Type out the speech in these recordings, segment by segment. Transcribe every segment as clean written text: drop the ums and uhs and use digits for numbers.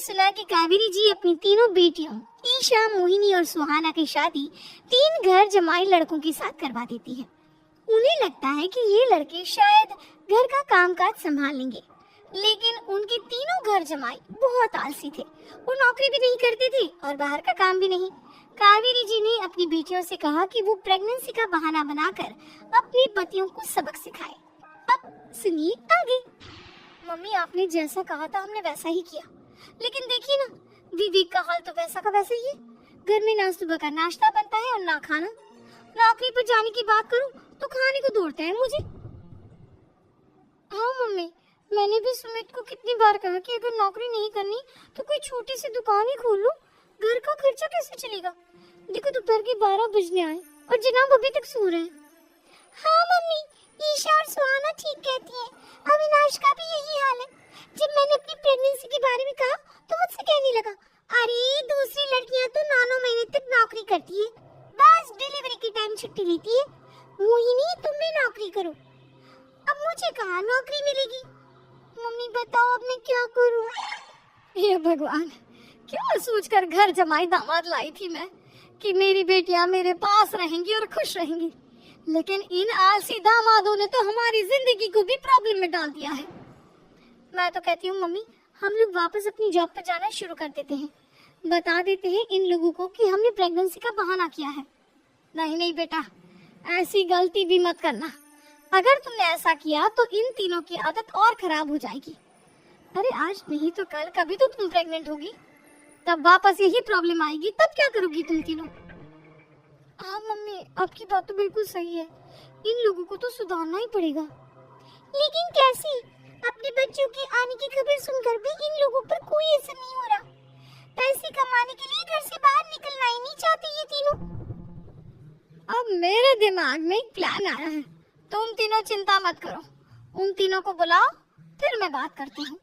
सुना कि कावेरी जी अपनी तीनों बेटियों ईशा, मोहिनी और सुहाना की शादी 3 घर जमाई लड़कों के साथ करवा देती है। उन्हें लगता है कि ये लड़के शायद घर का कामकाज संभाल लेंगे, लेकिन उनके तीनों घर जमाई बहुत आलसी थे। वो नौकरी भी नहीं करते थे और बाहर का काम भी नहीं। कावेरी जी ने अपनी बेटियों से कहा कि वो प्रेगनेंसी का बहाना बनाकर अपने पतियों को सबक सिखाए। अब सुनिए आगे। मम्मी, आपने जैसा कहा था हमने वैसा ही किया, लेकिन देखिए ना, विवेक का हाल तो वैसा का वैसा ही है। घर में ना सुबह का नाश्ता बनता है और ना खाना। नौकरी पर जाने की बात करूं तो खाने को दौड़ते हैं मुझे। हाँ मम्मी, मैंने भी सुमित को कितनी बार कहा कि अगर नौकरी नहीं करनी तो कोई छोटी सी दुकान ही खोल लो, घर का खर्चा कैसे चलेगा। देखो दोपहर के 12 बजने आए और जनाब अभी तक सो रहे हैं। हाँ मम्मी, ईशा और सुहाना ठीक कहती हैं। अविनाश का भी यही हाल है। जब मैंने अपनी प्रेगनेंसी के बारे में कहा तो मुझसे कहने लगा, अरे दूसरी लड़कियां तो 9 महीने तक नौकरी करती है, बस डिलीवरी के टाइम छुट्टी लेती है। मोहिनी, तुम भी नौकरी करो। अब मुझे कहाँ नौकरी मिलेगी। मम्मी बताओ अब मैं क्या करूँ। हे भगवान, क्या सोचकर घर जमाई दामाद लाई थी मैं कि मेरी बेटियां मेरे पास रहेंगी और खुश रहेंगी, लेकिन इन आलसी दामादों ने तो हमारी जिंदगी को भी प्रॉब्लम में डाल दिया है। मैं तो कहती हूँ मम्मी, हम लोग वापस अपनी जॉब पर जाना शुरू कर देते हैं। बता देते हैं इन लोगों को कि हमने प्रेगनेंसी का बहाना किया है। नहीं नहीं बेटा, ऐसी गलती भी मत करना। अगर तुमने ऐसा किया तो इन तीनों की आदत और खराब हो जाएगी। अरे आज नहीं तो कल कभी तो तुम प्रेग्नेंट होगी, तब वापस यही प्रॉब्लम आएगी, तब क्या करोगी तुम तीनों। हाँ मम्मी, आपकी बात तो बिल्कुल सही है। इन लोगों को तो सुधारना ही पड़ेगा। लेकिन कैसे? अपने बच्चों के आने की खबर सुनकर भी इन लोगों पर कोई असर नहीं हो रहा। पैसे कमाने के लिए घर से बाहर निकलना ही नहीं चाहते ये तीनों। अब मेरे दिमाग में एक प्लान आया है। तुम तीनों चिंता मत करो, उन तीनों को बुलाओ, फिर मैं बात करती हूँ।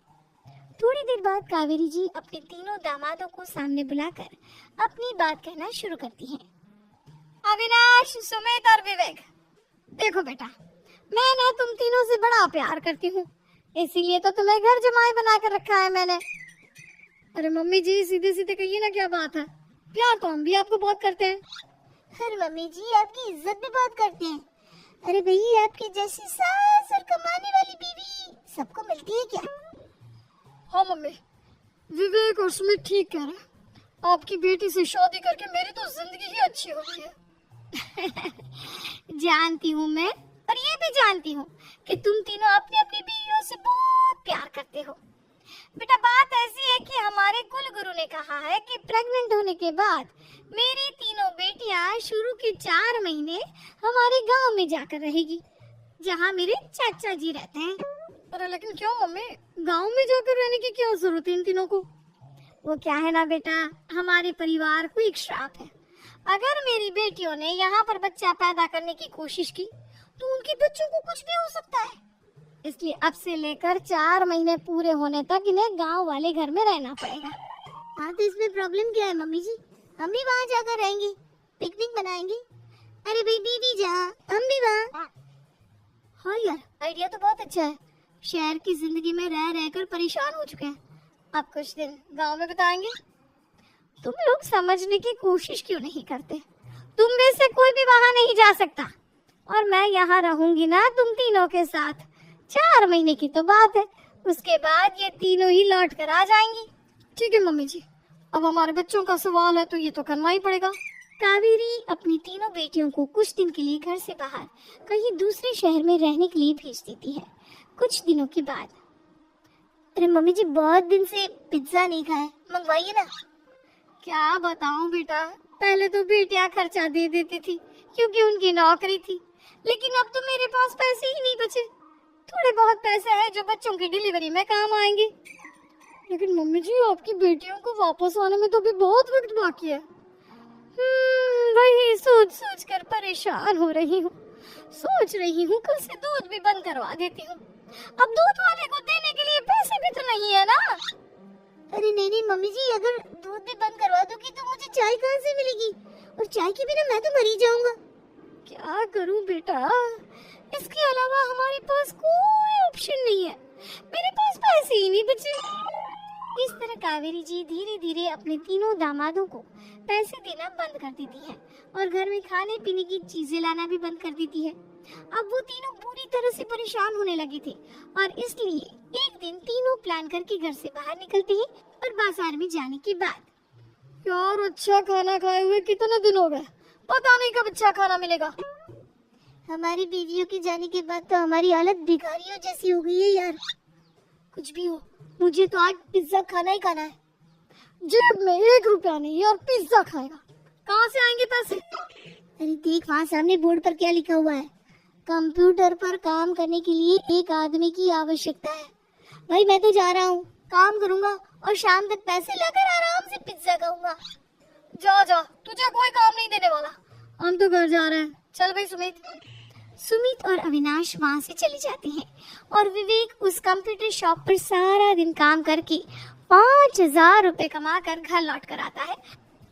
थोड़ी देर बाद कावेरी जी अपने तीनों दामादों को सामने बुलाकर अपनी बात कहना शुरू करती हैं। अविनाश, सुमित और विवेक, देखो बेटा, मैं ना तुम तीनों से बड़ा प्यार करती हूँ, इसीलिए तो तुम्हें घर जमाई बना कर रखा है मैंने। अरे मम्मी जी, सीधे सीधे कहिए ना, क्या बात है। प्यार तो हम भी आपको बहुत करते हैं। अरे मम्मी जी, आपकी इज्जत भी बहुत करते हैं। अरे भाई, आपकी जैसी सास और कमाने वाली बीवी सबको मिलती है क्या? हाँ मम्मी, विवेक और सुमित ठीक कह रहे हैं। आपकी बेटी से शादी करके मेरी तो जिंदगी ही अच्छी हो गई है। जानती हूँ मैं, और ये भी जानती हूँ कि तुम तीनों अपनी अपनी बीवियों से बहुत प्यार करते हो। बेटा, बात ऐसी है कि हमारे कुल गुरु ने कहा है कि प्रेग्नेंट होने के बाद मेरी तीनों बेटियां शुरू के 4 महीने हमारे गांव में जाकर रहेगी, जहां मेरे चाचा जी रहते हैं। अरे लेकिन क्यों मम्मी, गांव में जाकर रहने की क्या जरूरत है इन तीनों को। वो क्या है ना बेटा, हमारे परिवार को एक श्राप है। अगर मेरी बेटियों ने यहाँ पर बच्चा पैदा करने की कोशिश की तो उनके बच्चों को कुछ भी हो सकता है। इसलिए अब से लेकर 4 महीने पूरे होने तक इन्हें गांव वाले घर में रहना पड़ेगा। हाँ तो इसमें प्रॉब्लम क्या है मम्मी जी, हम भी वहाँ जाकर रहेंगे, पिकनिक मनाएंगे। अरे भाई दीदी जा, हम भी वहाँ। हाँ यार, आइडिया तो बहुत अच्छा है। शहर की जिंदगी में रह रहकर परेशान हो चुके हैं, अब कुछ दिन गांव में बिताएंगे। तुम लोग समझने की कोशिश क्यों नहीं करते। तुम में से कोई भी वहाँ नहीं जा सकता, और मैं यहाँ रहूंगी ना तुम तीनों के साथ। 4 महीने की तो बात है, उसके बाद ये तीनों ही लौट कर आ जाएंगी। ठीक है मम्मी जी, अब हमारे बच्चों का सवाल है तो ये तो करना ही पड़ेगा। कावेरी अपनी तीनों बेटियों को कुछ दिन के लिए घर से बाहर कहीं दूसरे शहर में रहने के लिए भेज देती है। कुछ दिनों के बाद, अरे मम्मी जी, बहुत दिन से पिज्जा नहीं खाए, मंगवाइए ना। क्या बताऊं बेटा, पहले तो बेटियां खर्चा दे देती थी क्योंकि उनकी नौकरी थी, लेकिन अब तो मेरे पास पैसे ही नहीं बचे। थोड़े बहुत पैसे हैं जो बच्चों की डिलीवरी में काम आएंगे। लेकिन मम्मी जी, आपकी बेटियों को वापस आने में तो अभी बहुत वक्त बाकी है। वही सोच सोच कर परेशान हो रही हूँ। सोच रही हूँ कल से दूध भी बंद करवा देती हूँ। अब दूध वाले को देने के लिए पैसे भी तो नहीं है ना। अरे नहीं नहीं मम्मी जी, अगर दूध भी बंद करवा दोगी तो मुझे चाय कहाँ से मिलेगी, और चाय के बिना मैं तो मर ही जाऊंगा। क्या करूँ बेटा, इसके अलावा हमारे पास कोई ऑप्शन नहीं है। मेरे पास पैसे ही नहीं बचे। इस तरह कावेरी जी धीरे धीरे अपने तीनों दामादों को पैसे देना बंद कर देती है और घर में खाने पीने की चीजें लाना भी बंद कर देती है। अब वो तीनों पूरी तरह से परेशान होने लगे थे और इसलिए एक दिन तीनों प्लान करके घर से बाहर निकलते हैं और बाजार में जाने के बाद यार अच्छा खाना खाए हुए कितने दिन हो गए, पता नहीं कब अच्छा खाना मिलेगा। हमारी बीवियों के जाने के बाद तो हमारी हालत भिखारियों जैसी हो गई है यार। कुछ भी हो, मुझे तो आज पिज्जा खाना ही खाना है। जेब में 1 रुपया नहीं और पिज्जा खाएगा, कहाँ से आएंगे पैसे? अरे देख वहाँ सामने बोर्ड पर क्या लिखा हुआ है, कंप्यूटर पर काम करने के लिए एक आदमी की आवश्यकता है। भाई मैं तो जा रहा हूँ, काम करूँगा और शाम तक पैसे लाकर आराम से पिज्जा खाऊंगा। जा जा, तुझे कोई काम नहीं देने वाला, हम तो घर जा रहे हैं। चल भाई सुमित और अविनाश वहाँ से चले जाते हैं और विवेक उस कंप्यूटर शॉप पर सारा दिन काम करके 5,000 रुपए कमा कर घर लौट कर आता है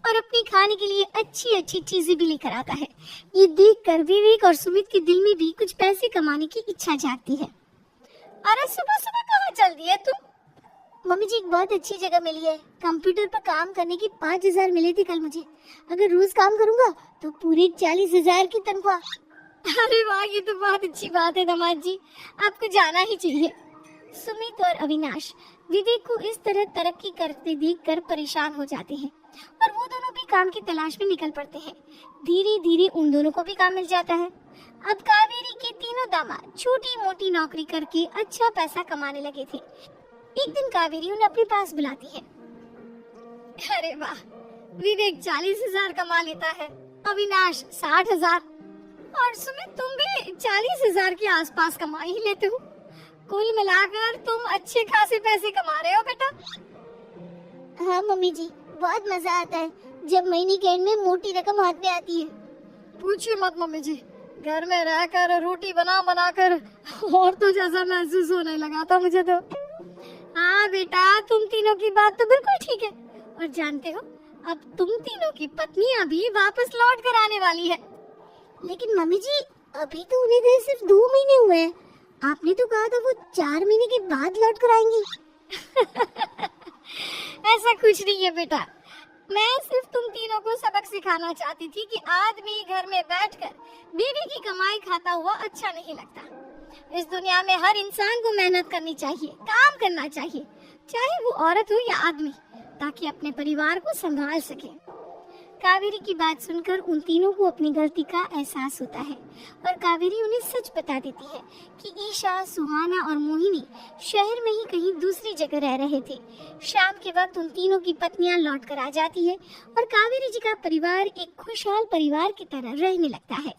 और अपने खाने के लिए अच्छी अच्छी चीजें भी लेकर आता है। ये देखकर विवेक और सुमित के दिल में भी कुछ पैसे कमाने की इच्छा जागती है। अरे सुबह सुबह कहाँ चल दी है तुम? मम्मी जी एक बहुत अच्छी जगह मिली है, कंप्यूटर पर काम करने की 5,000 मिले थे कल मुझे। अगर रोज काम करूँगा तो पूरे 40,000 की तनख्वाह। अरे वाह, ये तो बहुत अच्छी बात है दामाद जी, आपको जाना ही चाहिए। सुमित और अविनाश विवेक को इस तरह तरक्की करते देखकर परेशान हो जाते हैं और वो दोनों भी काम की तलाश में निकल पड़ते हैं। धीरे धीरे उन दोनों को भी काम मिल जाता है। अब कावेरी के तीनों दामाद छोटी मोटी नौकरी करके अच्छा पैसा कमाने लगे थे। एक दिन कावेरी उन्हें अपने पास बुलाती है। अरे वाह, विवेक 40,000 कमा लेता है, अविनाश 60,000 और सुमित तुम भी 40,000 के आसपास कमा ही लेते हो। कुल मिलाकर तुम अच्छे खासे पैसे कमा रहे हो बेटा। हाँ मम्मी जी, बहुत मजा आता है जब महीने के एंड में मोटी रकम हाथ में आती है। पूछिए मत मम्मी जी, घर में रहकर रोटी बना बना कर और तो जैसा महसूस होने लगा था मुझे तो। हाँ बेटा, तुम तीनों की बात तो बिल्कुल ठीक है और जानते हो अब तुम तीनों की पत्नियां भी वापस लौट कर आने वाली है। लेकिन मम्मी जी अभी तो उन्हें गए सिर्फ 2 महीने हुए हैं, आपने तो कहा था वो 4 महीने के बाद लौट कर आएंगी। ऐसा कुछ नहीं है बेटा, मैं सिर्फ तुम तीनों को सबक सिखाना चाहती थी कि आदमी घर में बैठकर बीवी की कमाई खाता हुआ अच्छा नहीं लगता। इस दुनिया में हर इंसान को मेहनत करनी चाहिए, काम करना चाहिए, चाहे वो औरत हो या आदमी, ताकि अपने परिवार को संभाल सके। कावेरी की बात सुनकर उन तीनों को अपनी गलती का एहसास होता है और कावेरी उन्हें सच बता देती है कि ईशा, सुहाना और मोहिनी शहर में ही कहीं दूसरी जगह रह रहे थे। शाम के वक्त उन तीनों की पत्नियां लौट कर आ जाती है और कावेरी जी का परिवार एक खुशहाल परिवार की तरह रहने लगता है।